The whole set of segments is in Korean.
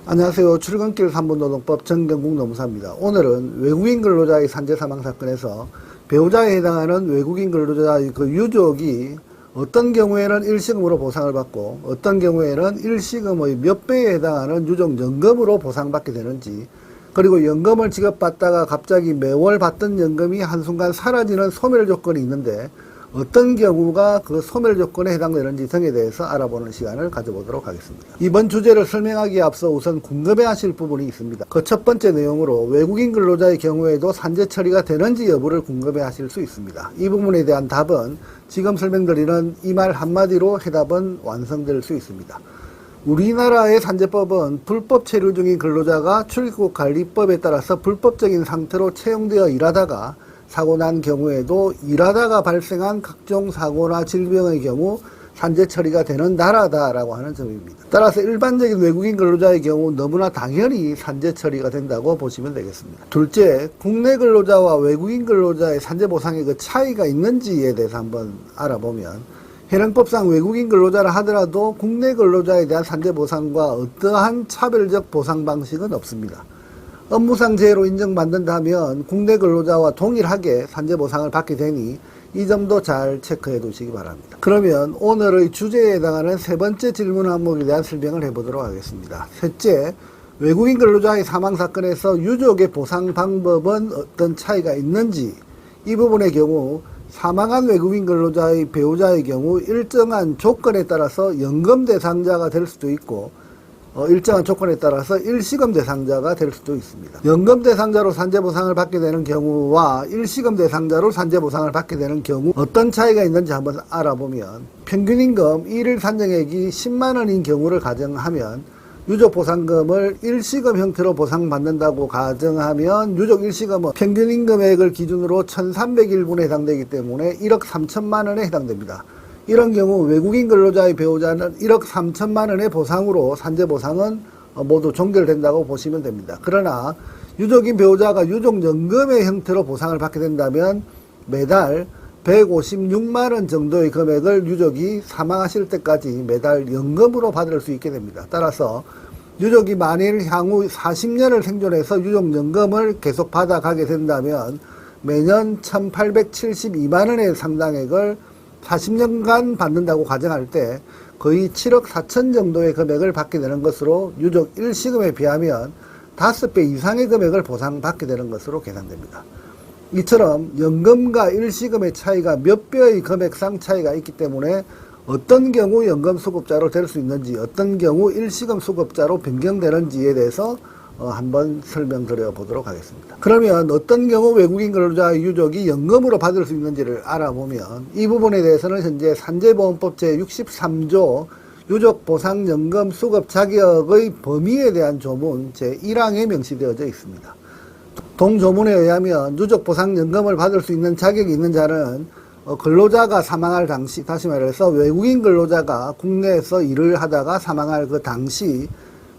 안녕하세요. 출근길 3분 노동법 정경국 노무사입니다. 오늘은 외국인 근로자의 산재 사망 사건에서 배우자에 해당하는 외국인 근로자의 그 유족이 어떤 경우에는 일시금으로 보상을 받고 어떤 경우에는 일시금의 몇 배에 해당하는 유족연금으로 보상받게 되는지, 그리고 연금을 지급받다가 갑자기 매월 받던 연금이 한순간 사라지는 소멸 조건이 있는데 어떤 경우가 그 소멸 조건에 해당되는지 등에 대해서 알아보는 시간을 가져보도록 하겠습니다. 이번 주제를 설명하기에 앞서 우선 궁금해 하실 부분이 있습니다. 그 첫 번째 내용으로 외국인 근로자의 경우에도 산재 처리가 되는지 여부를 궁금해 하실 수 있습니다. 이 부분에 대한 답은 지금 설명드리는 이 말 한마디로 해답은 완성될 수 있습니다. 우리나라의 산재법은 불법 체류 중인 근로자가 출입국 관리법에 따라서 불법적인 상태로 채용되어 일하다가 사고 난 경우에도 일하다가 발생한 각종 사고나 질병의 경우 산재 처리가 되는 나라다라고 하는 점입니다. 따라서 일반적인 외국인 근로자의 경우 너무나 당연히 산재 처리가 된다고 보시면 되겠습니다. 둘째, 국내 근로자와 외국인 근로자의 산재 보상의 그 차이가 있는지에 대해서 한번 알아보면, 현행법상 외국인 근로자라 하더라도 국내 근로자에 대한 산재 보상과 어떠한 차별적 보상 방식은 없습니다. 업무상 재해로 인정받는다면 국내 근로자와 동일하게 산재 보상을 받게 되니 이 점도 잘 체크해 두시기 바랍니다. 그러면 오늘의 주제에 해당하는 세 번째 질문 항목에 대한 설명을 해보도록 하겠습니다. 셋째, 외국인 근로자의 사망 사건에서 유족의 보상 방법은 어떤 차이가 있는지, 이 부분의 경우 사망한 외국인 근로자의 배우자의 경우 일정한 조건에 따라서 연금 대상자가 될 수도 있고 일정한 조건에 따라서 일시금 대상자가 될 수도 있습니다. 연금 대상자로 산재보상을 받게 되는 경우와 일시금 대상자로 산재보상을 받게 되는 경우 어떤 차이가 있는지 한번 알아보면, 평균임금 1일 산정액이 10만원인 경우를 가정하면 유족보상금을 일시금 형태로 보상받는다고 가정하면 유족 일시금은 평균임금액을 기준으로 1300일분에 해당되기 때문에 1억 3천만원에 해당됩니다. 이런 경우 외국인 근로자의 배우자는 1억 3천만원의 보상으로 산재보상은 모두 종결된다고 보시면 됩니다. 그러나 유족인 배우자가 유족연금의 형태로 보상을 받게 된다면 매달 156만원 정도의 금액을 유족이 사망하실 때까지 매달 연금으로 받을 수 있게 됩니다. 따라서 유족이 만일 향후 40년을 생존해서 유족연금을 계속 받아가게 된다면 매년 1872만원의 상당액을 40년간 받는다고 가정할 때 거의 7억 4천 정도의 금액을 받게 되는 것으로 유족 일시금에 비하면 5배 이상의 금액을 보상받게 되는 것으로 계산됩니다. 이처럼 연금과 일시금의 차이가 몇 배의 금액상 차이가 있기 때문에 어떤 경우 연금 수급자로 될 수 있는지, 어떤 경우 일시금 수급자로 변경되는지에 대해서 한번 설명드려 보도록 하겠습니다. 그러면 어떤 경우 외국인 근로자의 유족이 연금으로 받을 수 있는지를 알아보면, 이 부분에 대해서는 현재 산재보험법 제63조 유족보상연금 수급 자격의 범위에 대한 조문 제1항에 명시되어져 있습니다. 동조문에 의하면 유족보상연금을 받을 수 있는 자격이 있는 자는 근로자가 사망할 당시, 다시 말해서 외국인 근로자가 국내에서 일을 하다가 사망할 그 당시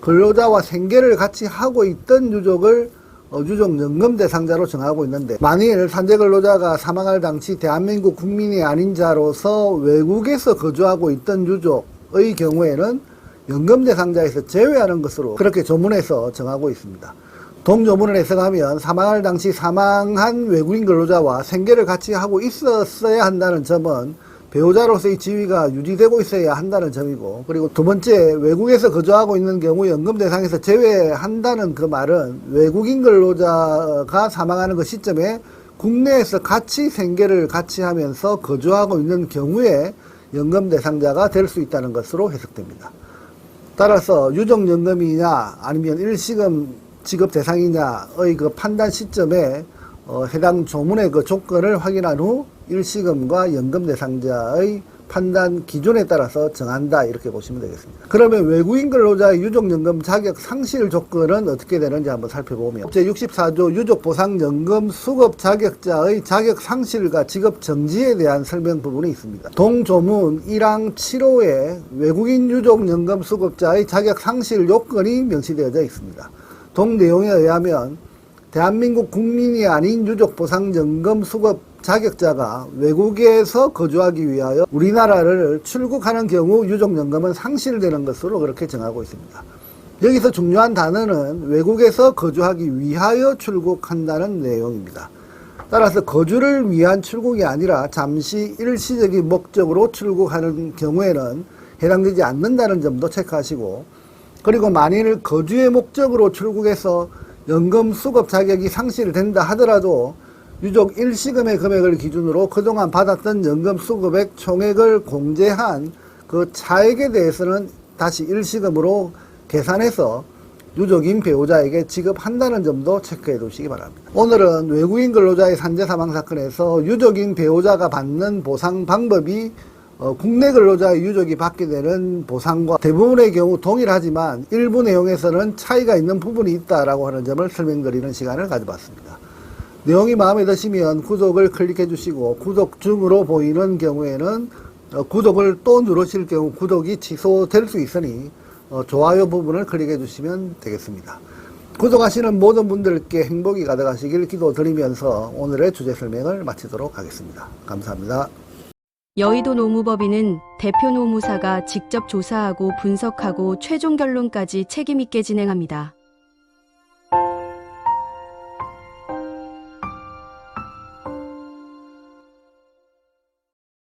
근로자와 생계를 같이 하고 있던 유족을 유족연금 대상자로 정하고 있는데, 만일 산재 근로자가 사망할 당시 대한민국 국민이 아닌 자로서 외국에서 거주하고 있던 유족의 경우에는 연금 대상자에서 제외하는 것으로 그렇게 조문에서 정하고 있습니다. 동조문을 해석하면 사망할 당시 사망한 외국인 근로자와 생계를 같이 하고 있었어야 한다는 점은 배우자로서의 지위가 유지되고 있어야 한다는 점이고, 그리고 두 번째, 외국에서 거주하고 있는 경우 연금 대상에서 제외한다는 그 말은 외국인 근로자가 사망하는 그 시점에 국내에서 같이 생계를 같이 하면서 거주하고 있는 경우에 연금 대상자가 될 수 있다는 것으로 해석됩니다. 따라서 유족연금이냐 아니면 일시금 지급 대상이냐의 그 판단 시점에 해당 조문의 그 조건을 확인한 후 일시금과 연금 대상자의 판단 기준에 따라서 정한다, 이렇게 보시면 되겠습니다. 그러면 외국인 근로자의 유족연금 자격 상실 조건은 어떻게 되는지 한번 살펴보면, 제64조 유족보상연금 수급 자격자의 자격 상실과 지급 정지에 대한 설명 부분이 있습니다. 동조문 1항 7호에 외국인 유족연금 수급자의 자격 상실 요건이 명시되어져 있습니다. 동 내용에 의하면 대한민국 국민이 아닌 유족보상연금 수급 자격자가 외국에서 거주하기 위하여 우리나라를 출국하는 경우 유족연금은 상실되는 것으로 그렇게 정하고 있습니다. 여기서 중요한 단어는 외국에서 거주하기 위하여 출국한다는 내용입니다. 따라서 거주를 위한 출국이 아니라 잠시 일시적인 목적으로 출국하는 경우에는 해당되지 않는다는 점도 체크하시고, 그리고 만일 거주의 목적으로 출국해서 연금 수급 자격이 상실된다 하더라도 유족 일시금의 금액을 기준으로 그동안 받았던 연금 수급액 총액을 공제한 그 차액에 대해서는 다시 일시금으로 계산해서 유족인 배우자에게 지급한다는 점도 체크해 두시기 바랍니다. 오늘은 외국인 근로자의 산재 사망 사건에서 유족인 배우자가 받는 보상 방법이 국내 근로자의 유족이 받게 되는 보상과 대부분의 경우 동일하지만 일부 내용에서는 차이가 있는 부분이 있다라고 하는 점을 설명드리는 시간을 가져봤습니다. 내용이 마음에 드시면 구독을 클릭해 주시고, 구독 중으로 보이는 경우에는 구독을 또 누르실 경우 구독이 취소될 수 있으니 좋아요 부분을 클릭해 주시면 되겠습니다. 구독하시는 모든 분들께 행복이 가득하시길 기도드리면서 오늘의 주제 설명을 마치도록 하겠습니다. 감사합니다. 여의도 노무법인은 대표 노무사가 직접 조사하고 분석하고 최종 결론까지 책임있게 진행합니다.